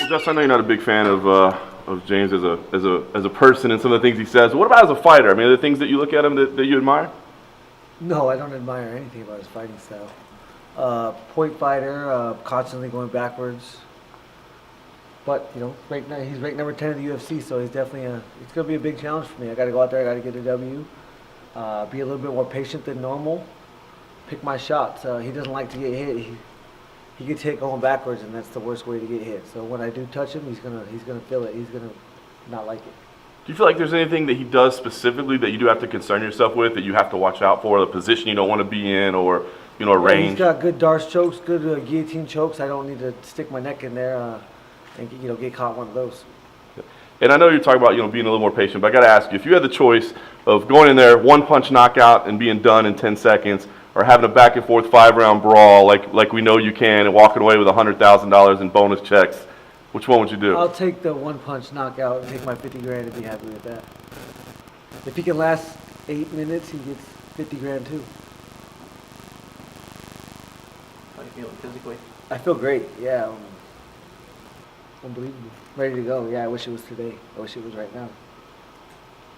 Justin, I know you're not a big fan of James as a person and some of the things he says. What about as a fighter? I mean, are there things that you look at him that you admire? No, I don't admire anything about his fighting style. Point fighter, constantly going backwards. But you know, he's ranked number 10 in the UFC, so he's definitely it's going to be a big challenge for me. I got to go out there, I got to get a W, be a little bit more patient than normal, pick my shots. He doesn't like to get hit. He gets hit going backwards, and that's the worst way to get hit. So when I do touch him, he's gonna feel it. He's gonna not like it. Do you feel like there's anything that he does specifically that you do have to concern yourself with, that you have to watch out for, the position you don't want to be in, or a range? He's got good darce chokes, good guillotine chokes. I don't need to stick my neck in there and get caught one of those. And I know you're talking about being a little more patient, but I got to ask you, if you had the choice of going in there, one punch knockout and being done in 10 seconds, or having a back and forth 5-round brawl like we know you can, and walking away with $100,000 in bonus checks, which one would you do? I'll take the one punch knockout and take my 50 grand and be happy with that. If he can last 8 minutes, he gets 50 grand too. How are you feeling physically? I feel great, yeah. Unbelievable. Ready to go. Yeah, I wish it was today. I wish it was right now.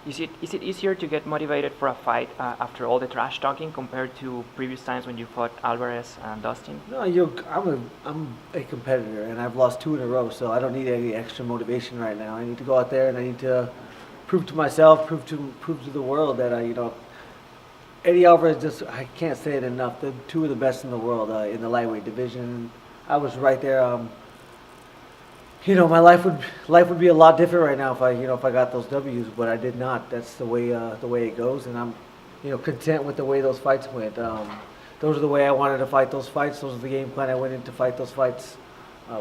Is it easier to get motivated for a fight after all the trash talking compared to previous times when you fought Alvarez and Dustin? No, I'm a competitor, and I've lost 2 in a row, so I don't need any extra motivation right now. I need to go out there and I need to prove to myself, prove to the world that Eddie Alvarez, I can't say it enough. The 2 of the best in the world in the lightweight division. I was right there. My life would be a lot different right now if I got those W's, but I did not. That's the way it goes, and I'm content with the way those fights went. Those are the way I wanted to fight those fights. Those are the game plan I went in to fight those fights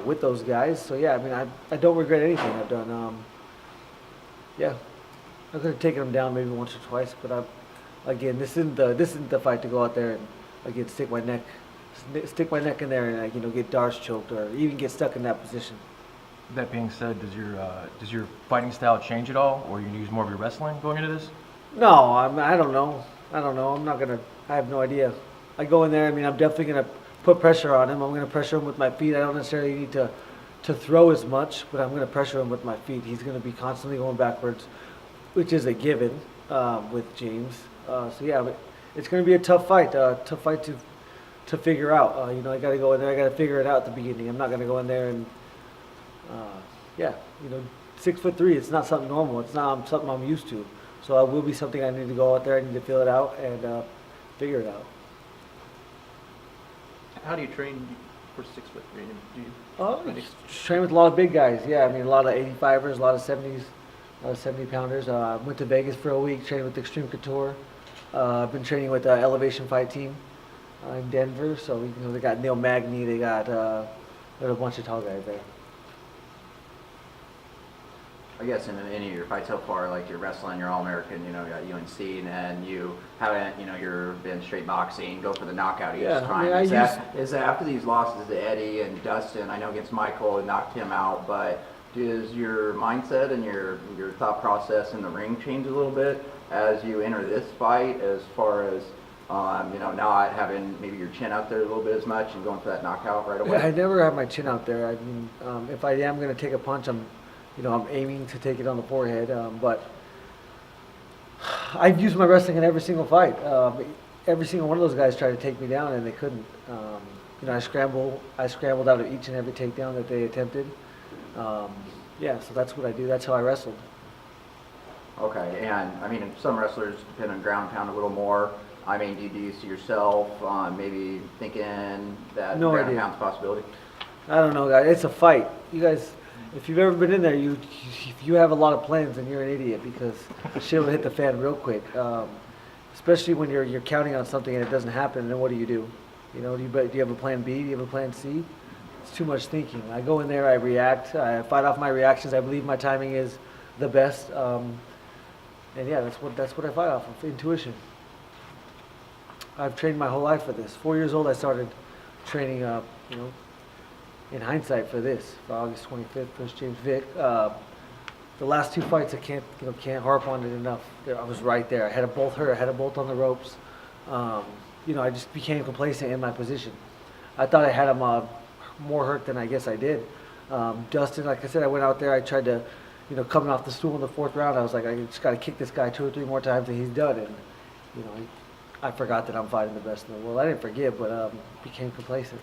with those guys. So yeah, I mean I don't regret anything I've done. Yeah, I could have taken them down maybe once or twice, but again, this isn't the fight to go out there and again stick my neck in there and get darce choked or even get stuck in that position. That being said, does your fighting style change at all, or you use more of your wrestling going into this? No, I don't know. I have no idea. I go in there. I mean, I'm definitely gonna put pressure on him. I'm gonna pressure him with my feet. I don't necessarily need to throw as much, but I'm gonna pressure him with my feet. He's gonna be constantly going backwards, which is a given with James. So yeah, it's gonna be a tough fight. To figure out. I gotta go in there. I gotta figure it out at the beginning. I'm not gonna go in there and 6'3", it's not something normal. It's not something I'm used to. So it will be something I need to go out there. I need to feel it out and figure it out. How do you train for 6'3"? Do you Train with a lot of big guys. Yeah, I mean a lot of 85ers, a lot of 70s, a lot of 70 pounders. Went to Vegas for a week, trained with Extreme Couture. I've been training with the Elevation Fight Team in Denver. So they got Neil Magny. They got there's a bunch of tall guys there. I guess in any of your fights so far, like you're wrestling, you're All-American, you got UNC, and you haven't, you've been straight boxing, go for the knockout each time. I mean, is that after these losses to Eddie and Dustin, I know against Michael, it knocked him out, but does your mindset and your thought process in the ring change a little bit as you enter this fight, as far as not having maybe your chin out there a little bit as much and going for that knockout right away? I never have my chin out there. I mean, if I am going to take a punch, I'm aiming to take it on the forehead, but I've used my wrestling in every single fight. Every single one of those guys tried to take me down, and they couldn't. I scrambled out of each and every takedown that they attempted. So that's what I do. That's how I wrestled. Okay, and I mean, some wrestlers depend on ground pound a little more. I mean, do you see yourself maybe thinking that ground pound's a possibility? I don't know, guys. It's a fight. You guys. If you've ever been in there, you have a lot of plans, and you're an idiot because shit will hit the fan real quick. Especially when you're counting on something and it doesn't happen. And then what do? Do you have a plan B? Do you have a plan C? It's too much thinking. I go in there, I react, I fight off my reactions. I believe my timing is the best, and yeah, that's what I fight off of. Intuition. I've trained my whole life for this. 4 years old, I started training. In hindsight for this, for August 25th versus James Vick. The last 2 fights, I can't harp on it enough. I was right there. I had a bolt hurt. I had a bolt on the ropes. I just became complacent in my position. I thought I had him more hurt than I guess I did. Dustin, like I said, I went out there, I tried to, coming off the stool in the 4th round, I was like, I just got to kick this guy 2 or 3 more times and he's done. And, I forgot that I'm fighting the best in the world. I didn't forget, but became complacent.